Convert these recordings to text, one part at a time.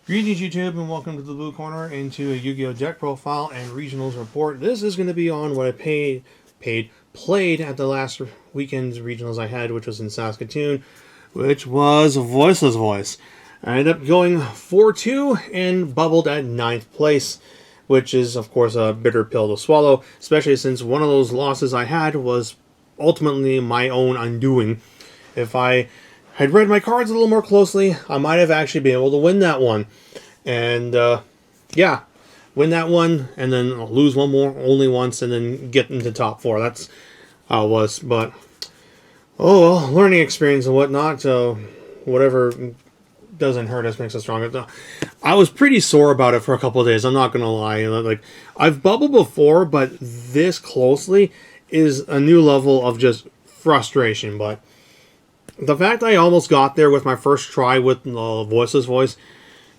Greetings YouTube and welcome to the Blue Corner into a Yu-Gi-Oh! Deck profile and regionals report. This is going to be on what I played at the last weekend's regionals I had, which was in Saskatoon, which was Voiceless Voice. I ended up going 4-2 and bubbled at 9th place, which is of course a bitter pill to swallow, especially since one of those losses I had was ultimately my own undoing. If I had read my cards a little more closely, I might have actually been able to win that one. And, yeah, win that one, and then lose one more, only once, and then get into top 4. That's how it was. But, oh well, learning experience and whatnot, so whatever doesn't hurt us makes us stronger. I was pretty sore about it for a couple of days, I'm not going to lie. Like, I've bubbled before, but this closely is a new level of just frustration, but the fact I almost got there with my first try with Voiceless Voice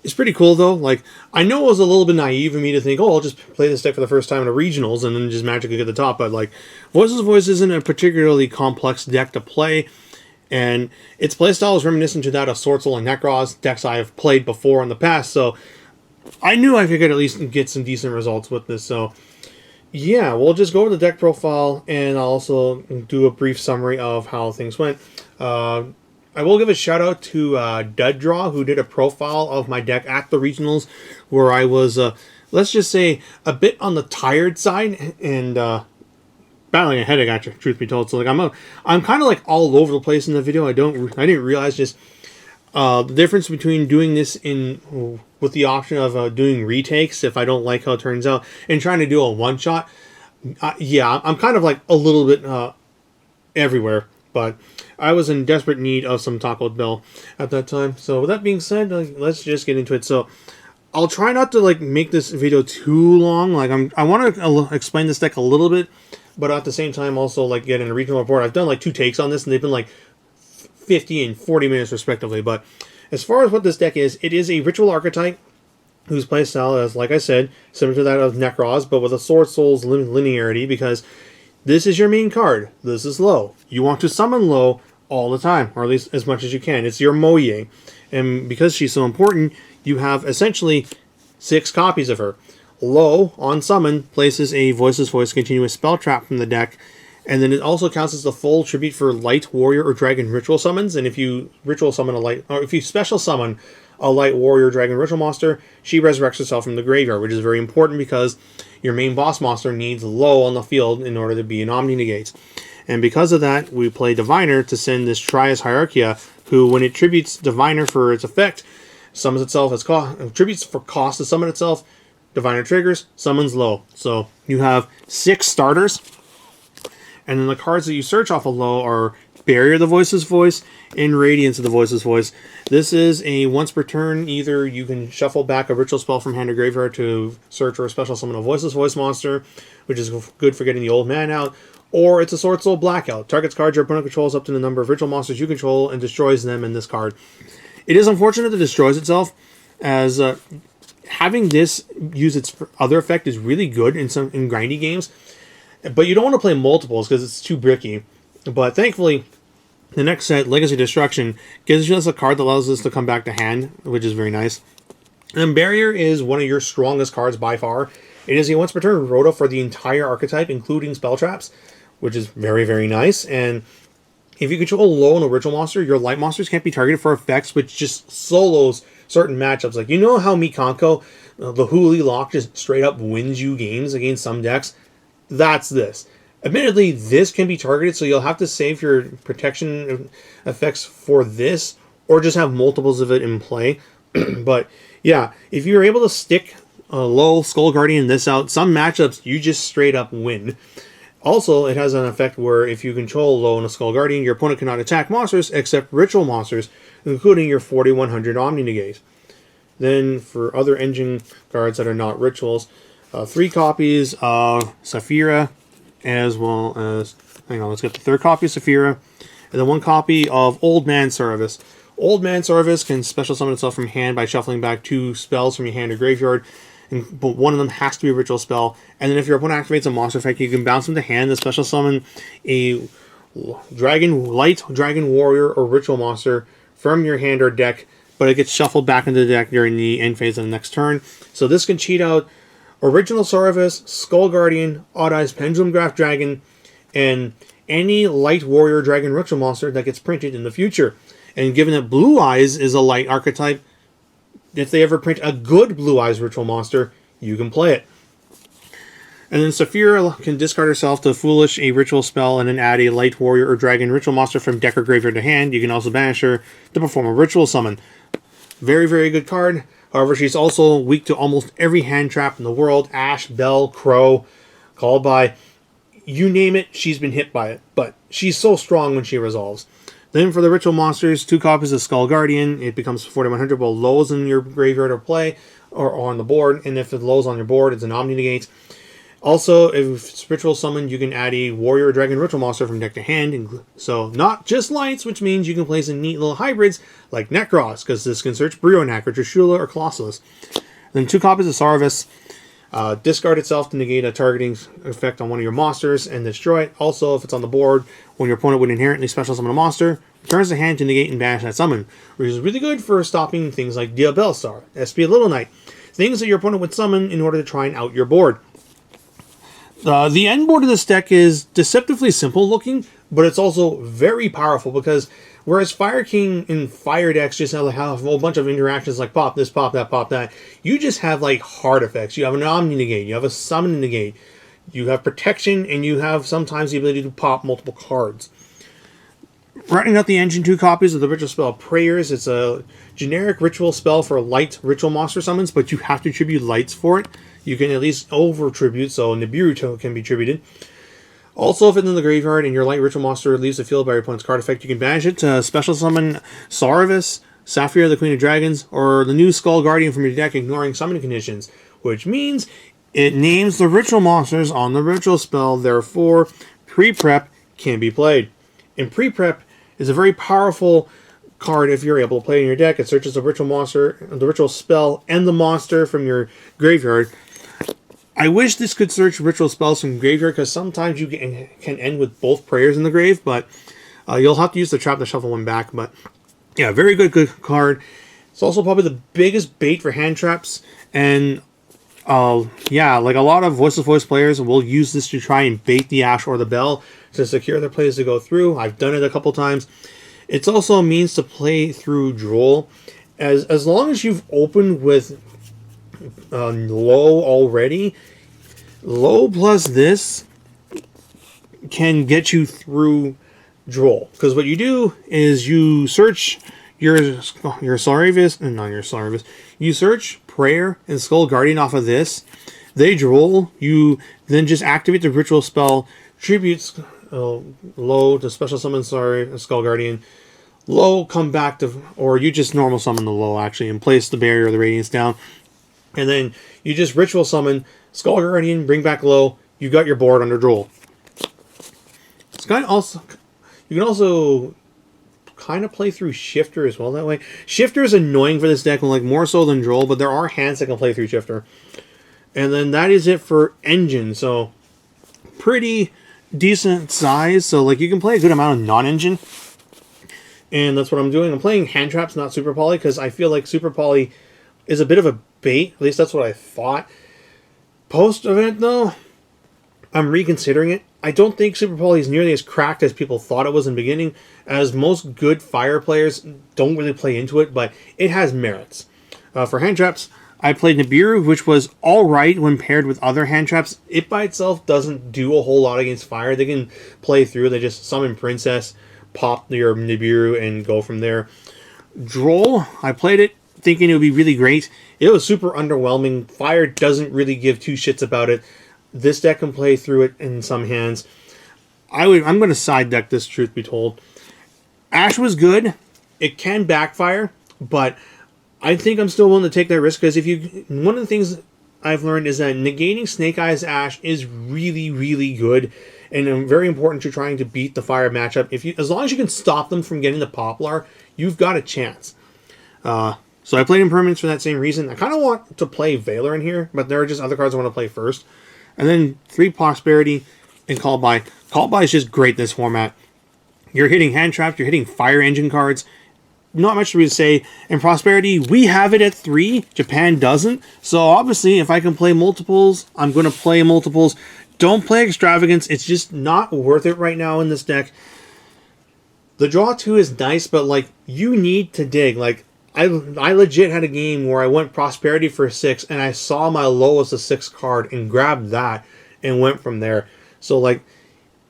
is pretty cool, though. Like, I know it was a little bit naive of me to think, oh, I'll just play this deck for the first time in the regionals and then just magically get the top. But, like, Voiceless Voice isn't a particularly complex deck to play, and its playstyle is reminiscent to that of Swordsoul and Necros, decks I have played before in the past, so I knew I could at least get some decent results with this, so yeah, we'll just go over the deck profile, and I'll also do a brief summary of how things went. I will give a shout out to Dudraw, who did a profile of my deck at the regionals, where I was, let's just say, a bit on the tired side and battling a headache. Actually, truth be told, so like I'm kind of like all over the place in the video. I didn't realize just the difference between doing this with the option of doing retakes if I don't like how it turns out, and trying to do a one shot. Yeah, I'm kind of like a little bit everywhere, but I was in desperate need of some Taco Bell at that time. So with that being said, let's just get into it. So I'll try not to like make this video too long. Like I want to explain this deck a little bit, but at the same time also like get in a regional report. I've done like 2 takes on this, and they've been like 50 and 40 minutes respectively. But as far as what this deck is, it is a ritual archetype whose playstyle is, like I said, similar to that of Necros, but with a Swordsoul's linearity, because this is your main card. This is low. You want to summon low all the time, or at least as much as you can. It's your Moye. And because she's so important, you have essentially 6 copies of her. Low, on summon, places a Voiceless Voice continuous spell trap from the deck, and then it also counts as the full tribute for Light Warrior or Dragon ritual summons. And if you ritual summon if you special summon a Light Warrior Dragon ritual monster, she resurrects herself from the graveyard, which is very important because your main boss monster needs low on the field in order to be an Omni Negate. And because of that, we play Diviner to send this Trias Hierarchia, who, when it tributes Diviner for its effect, summons itself as tributes for cost to summon itself. Diviner triggers, summons low. So you have 6 starters. And then the cards that you search off of low are Barrier of the Voiceless Voice and Radiance of the Voiceless Voice. This is a once per turn, either you can shuffle back a ritual spell from hand or graveyard to search or special summon a Voiceless Voice monster, which is good for getting the old man out, or it's a Swordsoul Blackout. Targets cards your opponent controls up to the number of ritual monsters you control and destroys them in this card. It is unfortunate that it destroys itself, as having this use its other effect is really good in grindy games. But you don't want to play multiples because it's too bricky. But thankfully, the next set, Legacy Destruction, gives us a card that allows us to come back to hand, which is very nice. And Barrier is one of your strongest cards by far. It is a once per turn rota for the entire archetype, including spell traps, which is very, very nice. And if you control low on a ritual monster, your light monsters can't be targeted for effects, which just solos certain matchups. Like, you know how Mikanko, the Huli Lock, just straight up wins you games against some decks? That's this. Admittedly, this can be targeted, so you'll have to save your protection effects for this, or just have multiples of it in play. But yeah, if you're able to stick a low Skull Guardian this out, some matchups you just straight up win. Also, it has an effect where if you control low in a Skull Guardian, your opponent cannot attack monsters except ritual monsters, including your 4100 Omni Negate. Then for other engine cards that are not rituals, 3 copies of Saphira, as well as, hang on, let's get the 3rd copy of Saphira, and then 1 copy of Old Man Service. Old Man Service can special summon itself from hand by shuffling back 2 spells from your hand or graveyard, but one of them has to be a ritual spell. And then if your opponent activates a monster effect, you can bounce them to hand and special summon a Light Dragon Warrior or Ritual monster from your hand or deck but it gets shuffled back into the deck during the end phase of the next turn. So this can cheat out Original Saurus, Skull Guardian, Odd Eyes Pendulum Graph Dragon, and any Light Warrior Dragon Ritual monster that gets printed in the future. And given that Blue Eyes is a light archetype, if they ever print a good Blue Eyes Ritual monster, you can play it. And then Saphira can discard herself to Foolish a ritual spell and then add a Light Warrior or Dragon Ritual monster from deck or graveyard to hand. You can also banish her to perform a ritual summon. Very, very good card. However, she's also weak to almost every hand trap in the world. Ash, Bell, Crow, Called By. You name it, she's been hit by it. But she's so strong when she resolves. Then for the ritual monsters, 2 copies of Skull Guardian. It becomes 4100 while Low's in your graveyard or play or on the board. And if the Low's on your board, it's an Omni Negate. Also, if it's ritual summoned, you can add a Warrior or Dragon Ritual monster from deck to hand. So, not just lights, which means you can play some neat little hybrids like Necros, because this can search Brionac or Trishula or Colossus. Then 2 copies of Saurus. Discard itself to negate a targeting effect on one of your monsters and destroy it. Also, if it's on the board, when your opponent would inherently special summon a monster, returns the hand to negate and banish that summon, which is really good for stopping things like Diabellstar, SP Little Knight, things that your opponent would summon in order to try and out your board. The end board of this deck is deceptively simple looking, but it's also very powerful because whereas Fire King and Fire decks just have a whole bunch of interactions like pop this, pop that, you just have like hard effects. You have an Omni Negate, you have a Summon Negate, you have Protection, and you have sometimes the ability to pop multiple cards. Writing out the engine, 2 copies of the ritual spell Prayers. It's a generic ritual spell for light ritual monster summons, but you have to tribute lights for it. You can at least over-tribute, so Nibiru can be tributed. Also, if it's in the graveyard and your light ritual monster leaves the field by your opponent's card effect, you can banish it to special summon Saurus, Saphira, the Queen of Dragons, or the new Skull Guardian from your deck, ignoring summoning conditions, which means it names the ritual monsters on the ritual spell, therefore, pre-prep can be played. And pre-prep is a very powerful card if you're able to play in your deck. It searches the ritual monster, the ritual spell, and the monster from your graveyard. I wish this could search ritual spells from graveyard, because sometimes you can end with both prayers in the grave, but you'll have to use the trap to shuffle one back. But yeah, very good card. It's also probably the biggest bait for hand traps, and yeah, like a lot of Voiceless players will use this to try and bait the Ash or the Bell to secure their plays to go through. I've done it a couple times. It's also a means to play through Droll. As long as you've opened with Low already, Low plus this can get you through Droll. Because what you do is you search your Saurus, not your Saurus, you search Prayer and Skull Guardian off of this. They Droll. You then just activate the ritual spell, tributes Low to special summon Skull Guardian. Low come back to, or you just normal summon the Low actually and place the barrier or the radiance down. And then you just ritual summon Skull Guardian, bring back Low. You got your board under Droll. It's kind of also, you can also kind of play through Shifter as well that way. Shifter is annoying for this deck, like more so than Droll, but there are hands that can play through Shifter. And then that is it for Engine. So pretty decent size. So like you can play a good amount of non-engine. And that's what I'm doing. I'm playing hand traps, not Super Poly, because I feel like Super Poly is a bit of a bait. At least that's what I thought. Post-event, though, I'm reconsidering it. I don't think Super Poly is nearly as cracked as people thought it was in the beginning, as most good Fire players don't really play into it, but it has merits. For hand traps, I played Nibiru, which was alright when paired with other hand traps. It by itself doesn't do a whole lot against Fire. They can play through. They just summon Princess, pop your Nibiru, and go from there. Droll, I played it thinking it would be really great. It was super underwhelming. Fire doesn't really give two shits about it. This deck can play through it in some hands. I'm going to side deck this, truth be told. Ash was good. It can backfire, but I think I'm still willing to take that risk, because one of the things I've learned is that negating Snake Eyes Ash is really, really good, and very important to trying to beat the Fire matchup. As long as you can stop them from getting the Poplar, you've got a chance. So I played Impermanence for that same reason. I kind of want to play Valor in here, but there are just other cards I want to play first. And then 3 Prosperity and Call By. Call By is just great this format. You're hitting hand traps, you're hitting Fire Engine cards. not much for me to say. In Prosperity, we have it at 3. Japan doesn't. So obviously, if I can play multiples, I'm going to play multiples. Don't play Extravagance. It's just not worth it right now in this deck. The draw 2 is nice, but like you need to dig. Like I legit had a game where I went Prosperity for 6, and I saw my lowest a 6 card and grabbed that and went from there. So like,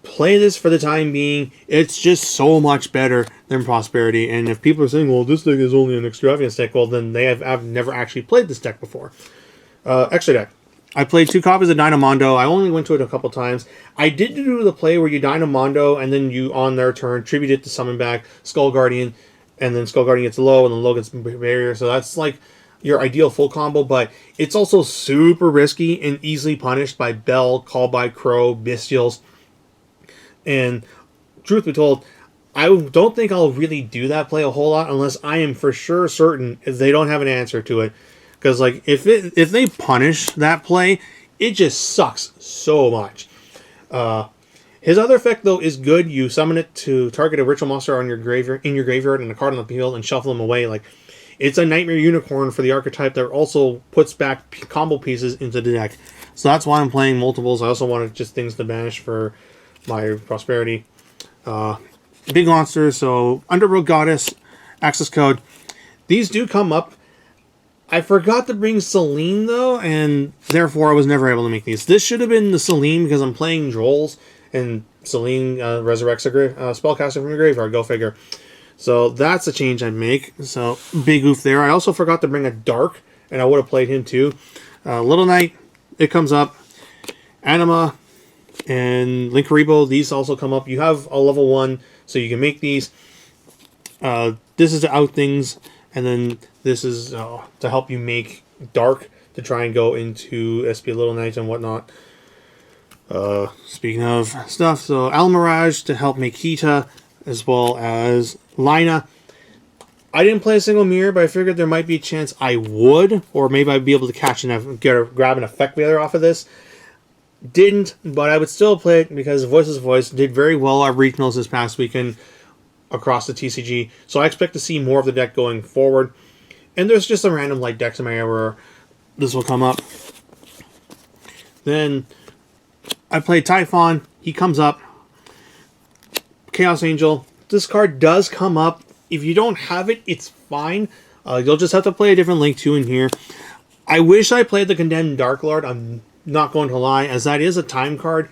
play this for the time being. It's just so much better than Prosperity. And if people are saying, well, this deck is only an Extravagance deck, well, then they have never actually played this deck before. Extra deck. I played 2 copies of Dynamondo. I only went to it a couple times. I did do the play where you Dynamondo, and then you, on their turn, tribute it to summon back Skull Guardian, and then Skull Guardian gets low, and then low gets barrier. So that's like your ideal full combo, but it's also super risky and easily punished by Bell, Call by Crow, Bestials. And truth be told, I don't think I'll really do that play a whole lot unless I am for sure certain if they don't have an answer to it. Because like if they punish that play, it just sucks so much. His other effect though is good. You summon it to target a ritual monster on your graveyard and a card on the field and shuffle them away. Like it's a Nightmare Unicorn for the archetype that also puts back combo pieces into the deck. So that's why I'm playing multiples. I also wanted just things to banish for my Prosperity. Big monsters, so Underworld Goddess, access code. These do come up. I forgot to bring Celine though, and therefore I was never able to make these. This should have been the Celine because I'm playing Drolls, and Celine resurrects a spellcaster from your graveyard. Go figure. So that's a change I'd make. So big oof there. I also forgot to bring a Dark, and I would have played him too. Little Knight, it comes up. Anima and Linkuriboh, these also come up. You have a level 1, so you can make these. This is to out things, and then this is to help you make Dark to try and go into SP Little Knight and whatnot. Speaking of stuff, so Almirage to help make Kita, as well as Lina. I didn't play a single mirror, but I figured there might be a chance I would, or maybe I'd be able to catch and grab an effect wheeler off of this. Didn't, but I would still play it because Voiceless Voice did very well at regionals this past weekend across the TCG. So I expect to see more of the deck going forward. And there's just some random light decks in my area where this will come up. Then I played Typhon. He comes up. Chaos Angel. This card does come up. If you don't have it, it's fine. You'll just have to play a different Link 2 in here. I wish I played the Condemned Dark Lord. I'm not going to lie, as that is a time card.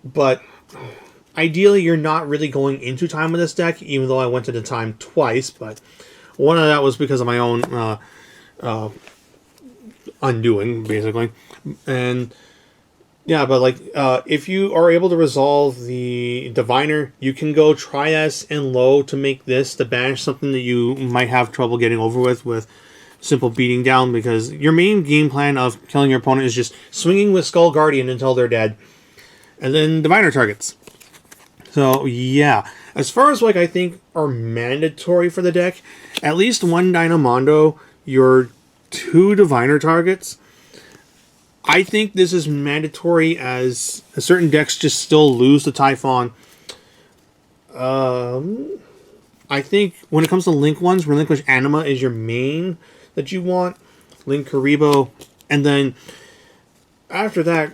But ideally, you're not really going into time with this deck, even though I went to the time twice. But one of that was because of my own undoing, basically. And yeah, but like, if you are able to resolve the Diviner, you can go Trias and Low to make this, to banish something that you might have trouble getting over with simple beating down, because your main game plan of killing your opponent is just swinging with Skull Guardian until they're dead. And then Diviner targets. So, yeah. As far as, like, I think are mandatory for the deck, at least one Dynamondo, your 2 Diviner targets. I think this is mandatory, as certain decks just still lose to Typhon. I think when it comes to Link ones, Relinquish Anima is your main that you want. Linkuriboh. And then after that,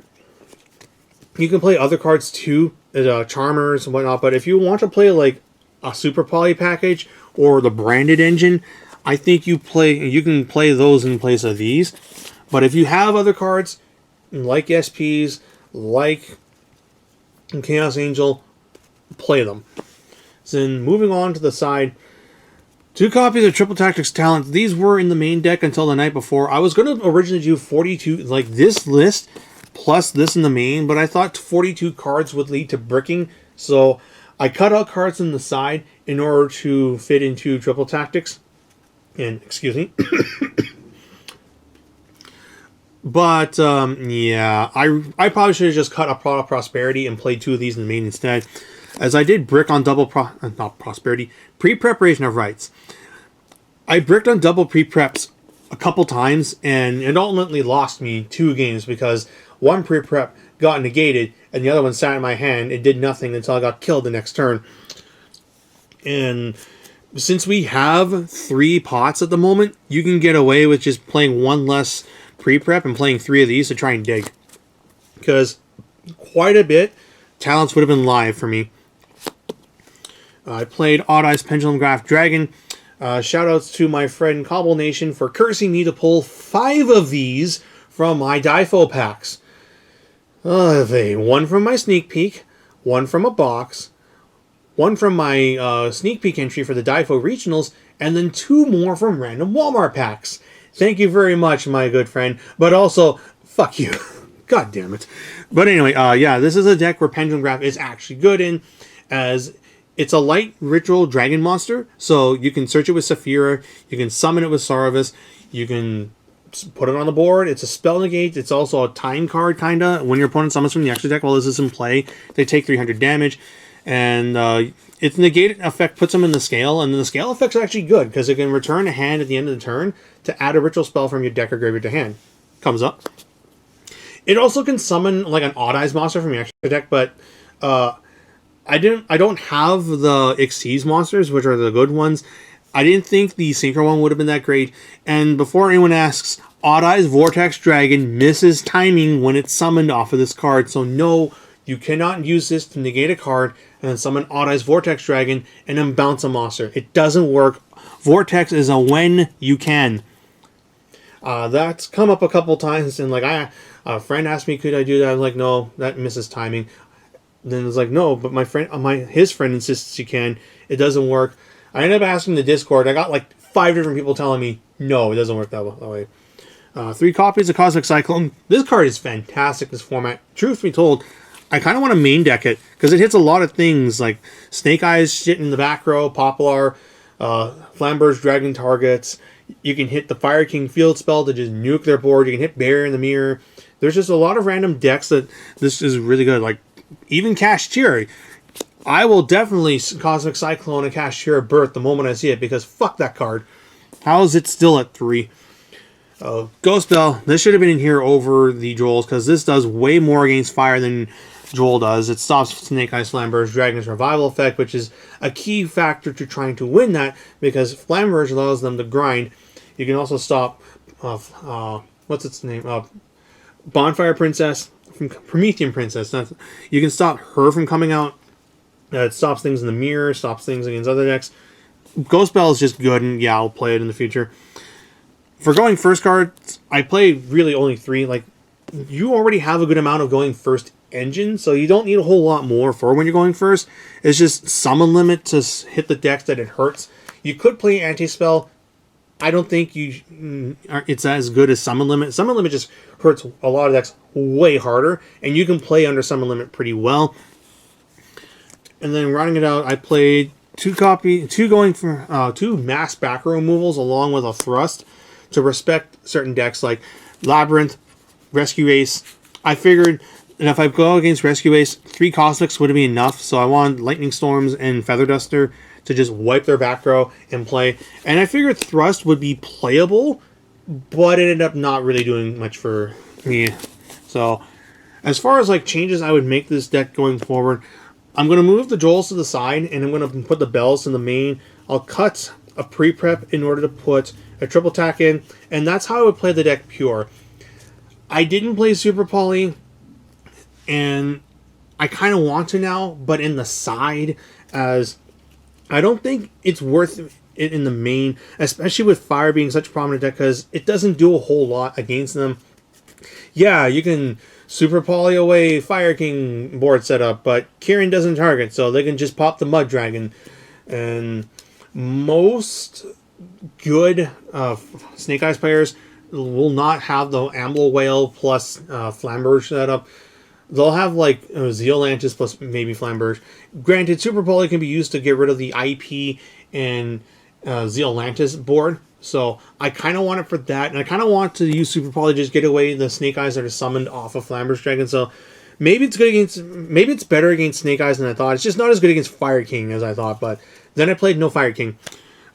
you can play other cards too, Charmers and whatnot. But if you want to play like a Super Poly package or the Branded Engine, I think you can play those in place of these. But if you have other cards like SPs, like Chaos Angel, play them. So then moving on to the side, 2 copies of Triple Tactics Talent. These were in the main deck until the night before. I was going to originally do 42, like this list, plus this in the main, but I thought 42 cards would lead to bricking, so I cut out cards on the side in order to fit into Triple Tactics. And, excuse me. But, yeah, I probably should have just cut a Product Prosperity and played 2 of these in the main instead, as I did brick on double pre-preparation of rights. I bricked on double pre-preps a couple times, and it ultimately lost me 2 games because one pre-prep got negated, and the other one sat in my hand. It did nothing until I got killed the next turn. And since we have 3 pots at the moment, you can get away with just playing 1 less pre-prep and playing 3 of these to try and dig. Because quite a bit, talents would have been live for me. I played Odd Eyes Pendulum Graph Dragon. Shoutouts to my friend Cobble Nation for cursing me to pull 5 of these from my Difo packs. One from my sneak peek, 1 from a box, 1 from my sneak peek entry for the Difo regionals, and then 2 more from random Walmart packs. Thank you very much, my good friend. But also, fuck you. God damn it. But anyway, yeah, this is a deck where Pendulum Graph is actually good in, as it's a light ritual dragon monster, so you can search it with Saphira, you can summon it with Saravis, you can put it on the board, it's a spell negate, it's also a time card, kinda. When your opponent summons from the extra deck while this is in play, they take 300 damage, and its negate effect puts them in the scale, and the scale effect's actually good, because it can return a hand at the end of the turn to add a ritual spell from your deck or graveyard to hand. Comes up. It also can summon like an Odd Eyes monster from your extra deck, but I don't have the Xyz monsters, which are the good ones. I didn't think the Synchro one would have been that great. And before anyone asks, Odd Eyes Vortex Dragon misses timing when it's summoned off of this card. So no, you cannot use this to negate a card and then summon Odd Eyes Vortex Dragon and then bounce a monster. It doesn't work. Vortex is a when you can. That's come up a couple times, and like a friend asked me, could I do that? I was like, no, that misses timing. Then it's like, no, but his friend insists you can. It doesn't work. I ended up asking the Discord. I got like 5 different people telling me, no, it doesn't work that way. 3 copies of Cosmic Cyclone. This card is fantastic, this format. Truth be told, I kind of want to main deck it, because it hits a lot of things, like Snake Eyes shit in the back row, Poplar, Flamberge Dragon targets. You can hit the Fire King field spell to just nuke their board. You can hit Barrier in the Mirror. There's just a lot of random decks that this is really good. Like, even Cashier. I will definitely Cosmic Cyclone a Cashier Birth the moment I see it, because fuck that card. How is it still at 3? Ghost Bell. This should have been in here over the Joels, because this does way more against fire than Joel does. It stops Snake Eyes Flamberge Dragon's Revival effect, which is a key factor to trying to win that, because Flamberge allows them to grind. You can also stop, what's its name? Bonfire Princess, from Promethean Princess. You can stop her from coming out. It stops things in the mirror, stops things against other decks. Ghost Bell is just good, and yeah, I'll play it in the future. For going first cards, I play really only 3. Like, you already have a good amount of going first engine, so you don't need a whole lot more for when you're going first. It's just summon limit to hit the decks that it hurts. You could play Anti-Spell. I don't think it's as good as Summon Limit. Summon Limit just hurts a lot of decks way harder, and you can play under Summon Limit pretty well. And then rounding it out, I played 2 mass back row removals along with a thrust to respect certain decks like Labyrinth, Rescue Ace. I figured that if I go against Rescue Ace, 3 Cosmics would be enough, so I wanted Lightning Storms and Feather Duster to just wipe their back row and play. And I figured Thrust would be playable, but it ended up not really doing much for me. So, as far as like changes I would make this deck going forward, I'm going to move the Joels to the side, and I'm going to put the Bells in the main. I'll cut a pre-prep in order to put a triple attack in, and that's how I would play the deck pure. I didn't play Super Poly, and I kind of want to now, but in the side, as I don't think it's worth it in the main, especially with Fire being such a prominent deck, because it doesn't do a whole lot against them. Yeah, you can Super Poly away Fire King board setup, but Kieran doesn't target, so they can just pop the Mud Dragon. And most good Snake Eyes players will not have the Amble Whale plus Flamberge setup. They'll have like Zealantis plus maybe Flamberge. Granted, Super Poly can be used to get rid of the IP and Zealantis board. So I kind of want it for that. And I kind of want to use Super Poly to just get away the Snake Eyes that are summoned off of Flamberge Dragon. So maybe it's good against, maybe it's better against Snake Eyes than I thought. It's just not as good against Fire King as I thought. But then I played no Fire King.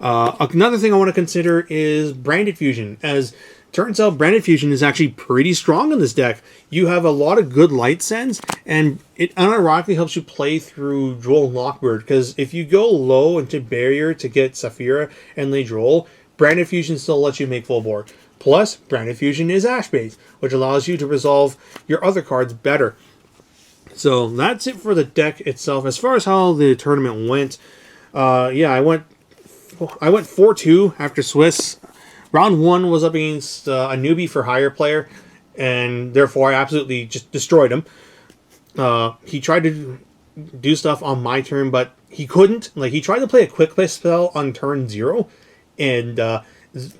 Another thing I want to consider is Branded Fusion, as Turns out Branded Fusion is actually pretty strong in this deck. You have a lot of good light sends, and it unironically helps you play through Droll and Lockbird, because if you go low into Barrier to get Saphira and lay Droll, Branded Fusion still lets you make full board. Plus, Branded Fusion is Ash-based, which allows you to resolve your other cards better. So that's it for the deck itself. As far as how the tournament went, yeah, I went 4-2 after Swiss. Round 1 was up against a newbie for hire player, and therefore I absolutely just destroyed him. He tried to do stuff on my turn, but he couldn't. Like, he tried to play a quick play spell on turn 0, and is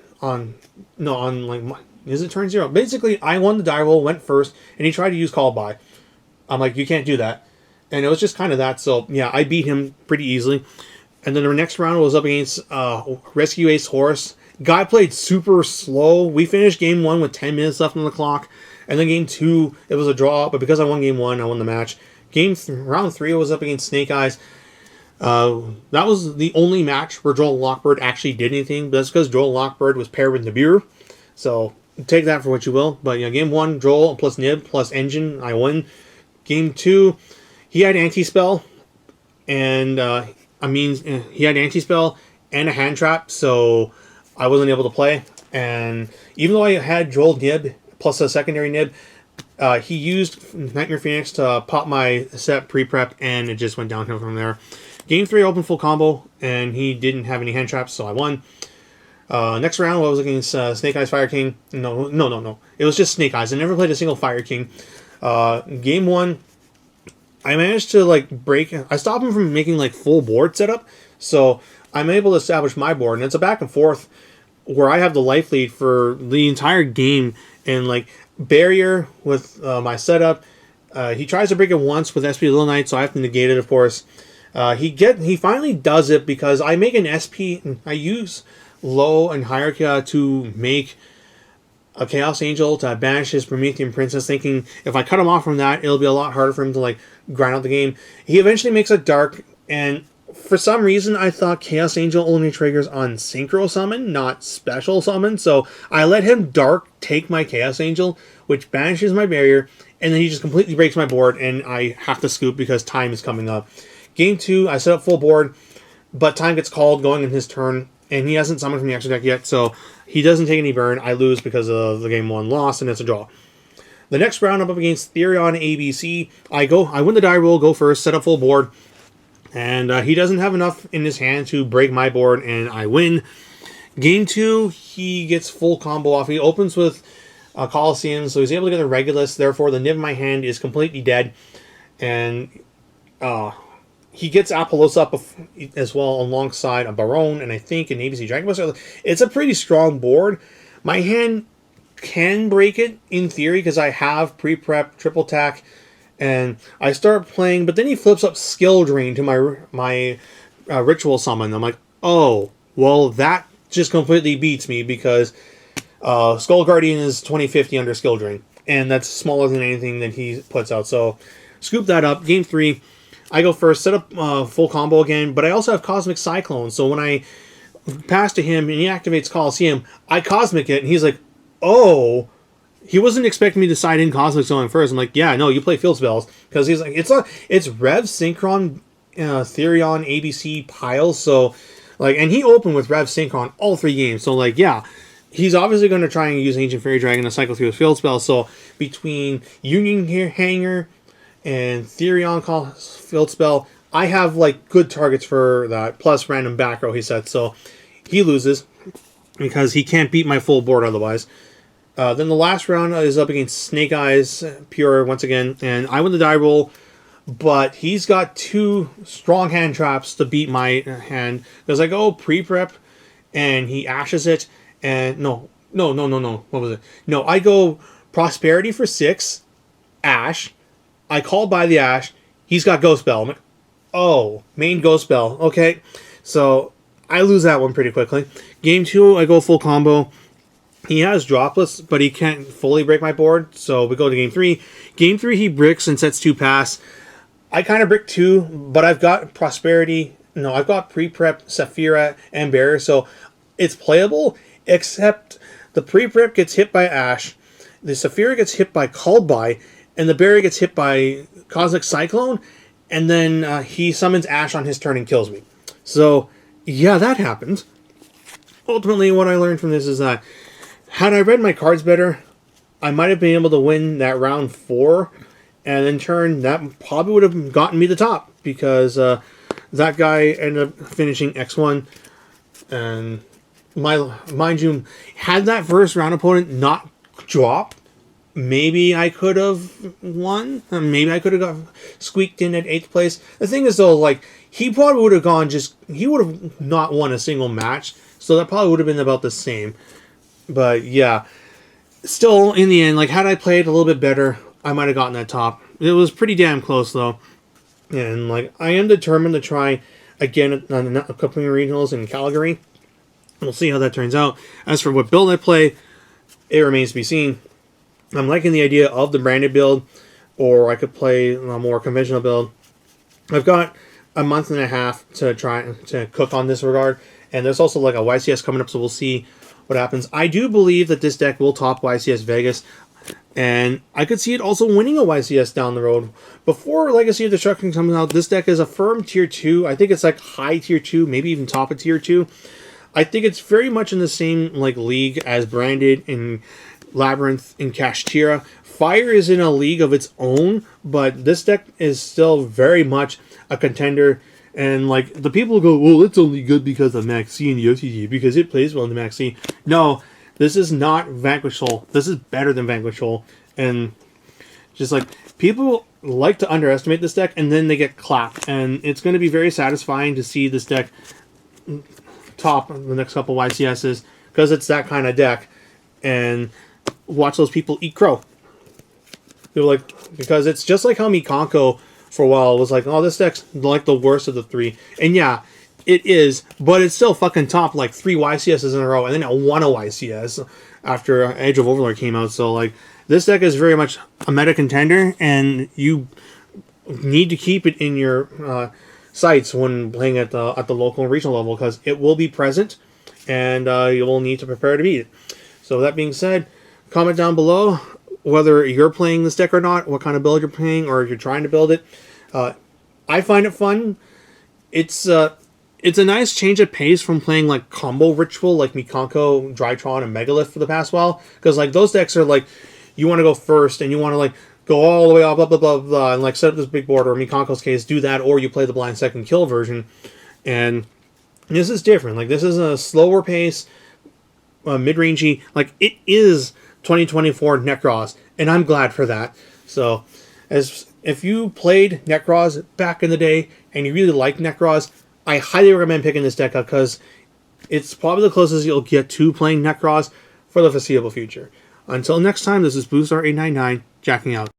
it turn 0? Basically, I won the die roll, went first, and he tried to use call by. I'm like, you can't do that. And it was just kind of that, so yeah, I beat him pretty easily. And then the next round was up against Rescue Ace Horse. Guy played super slow. We finished game 1 with 10 minutes left on the clock. And then game 2, it was a draw. But because I won game 1, I won the match. Round 3 was up against Snake Eyes. That was the only match where Droll Lockbird actually did anything. But that's because Droll Lockbird was paired with Nibiru. So take that for what you will. But yeah, game 1, Droll plus Nib plus Engine. I won. Game 2, he had Anti-Spell. And, he had Anti-Spell and a hand trap. So I wasn't able to play, and even though I had Droll Nib plus a secondary Nib, he used Nightmare Phoenix to pop my set pre-prep, and it just went downhill from there. Game 3 opened full combo, and he didn't have any hand traps, so I won. Next round, I was against Snake Eyes Fire King. No. It was just Snake Eyes. I never played a single Fire King. Game 1, I managed to break. I stopped him from making full board setup, so I'm able to establish my board, and it's a back and forth where I have the life lead for the entire game, and Barrier with my setup. He tries to break it once with SP Little Knight, so I have to negate it, of course. He finally does it because I make an SP. I use low and hierarchy to make a Chaos Angel to banish his Promethean Princess, thinking if I cut him off from that, it'll be a lot harder for him to grind out the game. He eventually makes a Dark, and for some reason, I thought Chaos Angel only triggers on Synchro Summon, not Special Summon, so I let him Dark take my Chaos Angel, which banishes my Barrier, and then he just completely breaks my board, and I have to scoop because time is coming up. Game 2, I set up full board, but time gets called going in his turn, and he hasn't summoned from the extra deck yet, so he doesn't take any burn. I lose because of the game 1 loss, and it's a draw. The next round, I'm up against Therion ABC. I win the die roll, go first, set up full board, and he doesn't have enough in his hand to break my board, and I win. Game 2, he gets full combo off. He opens with Coliseum, so he's able to get a Regulus. Therefore, the Nib in my hand is completely dead. And he gets Apollosa up as well alongside a Baronne and I think an ABC Dragon Buster. It's a pretty strong board. My hand can break it in theory because I have pre-prep, triple attack, and I start playing, but then he flips up Skill Drain to my Ritual Summon. I'm like, oh, well, that just completely beats me because Skull Guardian is 2050 under Skill Drain, and that's smaller than anything that he puts out. So, scoop that up. Game 3, I go first, set up full combo again, but I also have Cosmic Cyclone. So when I pass to him and he activates Coliseum, I Cosmic it, and he's like, oh. He wasn't expecting me to side in Cosmic Zone first. I'm like, yeah, no, you play field spells. Because he's like, it's Rev, Synchron, Therion, ABC, Pile. So, and he opened with Rev, Synchron all 3 games. So, yeah, he's obviously going to try and use Ancient Fairy Dragon to cycle through his field spells. So, between Union Hanger and Therion field spell, I have, good targets for that. Plus random back row he sets. So, he loses because he can't beat my full board otherwise. Then the last round is up against Snake Eyes Pure once again, and I win the die roll, but he's got 2 strong hand traps to beat my hand, because I go pre-prep, and he ashes it, and no, what was it? No, I go Prosperity for 6, Ash, I call by the Ash, he's got Ghost Spell, I'm like, oh, main Ghost Spell, okay, so I lose that one pretty quickly. Game 2, I go full combo. He has Dropless, but he can't fully break my board, so we go to Game 3. Game 3, he bricks and sets 2 pass. I kind of brick 2, but I've got Prosperity. No, I've got Pre-Prep, Saphira, and Barrier, so it's playable, except the Pre-Prep gets hit by Ash, the Saphira gets hit by Called By, and the Barry gets hit by Cosmic Cyclone, and then he summons Ash on his turn and kills me. So, yeah, that happens. Ultimately, what I learned from this is that had I read my cards better, I might have been able to win that round 4, and in turn, that probably would have gotten me the top, because that guy ended up finishing X1, and mind you, had that first round opponent not dropped, maybe I could have won. Maybe I could have got squeaked in at 8th place. The thing is, though, like, he probably would have gone he would have not won a single match, so that probably would have been about the same. But, yeah. Still, in the end, like, had I played a little bit better, I might have gotten that top. It was pretty damn close, though. And, like, I am determined to try again on a couple of regionals in Calgary. We'll see how that turns out. As for what build I play, it remains to be seen. I'm liking the idea of the branded build, or I could play a more conventional build. I've got a month and a half to try to cook on this regard, and there's also like a YCS coming up, so we'll see what happens. I do believe that this deck will top YCS Vegas, and I could see it also winning a YCS down the road. Before Legacy of Destruction comes out, this deck is a firm tier 2. I think it's like high tier 2, maybe even top of tier 2. I think it's very much in the same like league as Branded and Labyrinth and Kashtira. Fire is in a league of its own, but this deck is still very much a contender. And like the people go, well, it's only good because of Max C and the OTG, because it plays well in the Max C. No, this is not Vanquish Soul. This is better than Vanquish Soul. And just like people like to underestimate this deck, and then they get clapped. And it's going to be very satisfying to see this deck top the next couple YCSs, because it's that kind of deck. And watch those people eat crow. They're like, because it's just like how Mikanko for a while was like, oh, this deck's like the worst of the 3. And yeah, it is, but it's still fucking top like 3 YCSs in a row, and then it won a YCS after Age of Overlord came out. So like, this deck is very much a meta contender, and you need to keep it in your sights when playing at the local and regional level, because it will be present, and you will need to prepare to beat it. So that being said, comment down below whether you're playing this deck or not, what kind of build you're playing, or if you're trying to build it. I find it fun. It's a nice change of pace from playing like combo ritual like Mikanko, Drytron, and Megalith for the past while. Because like those decks are like, you want to go first and you want to like go all the way up, blah, blah, blah, blah, and like set up this big board, or in Mikanko's case, do that, or you play the blind second kill version. And this is different. Like, this is a slower pace, mid-rangey. Like, it is 2024 Necros, and I'm glad for that. So, if you played Necros back in the day, and you really like Necros, I highly recommend picking this deck up, because it's probably the closest you'll get to playing Necros for the foreseeable future. Until next time, this is BlueStar899, jacking out.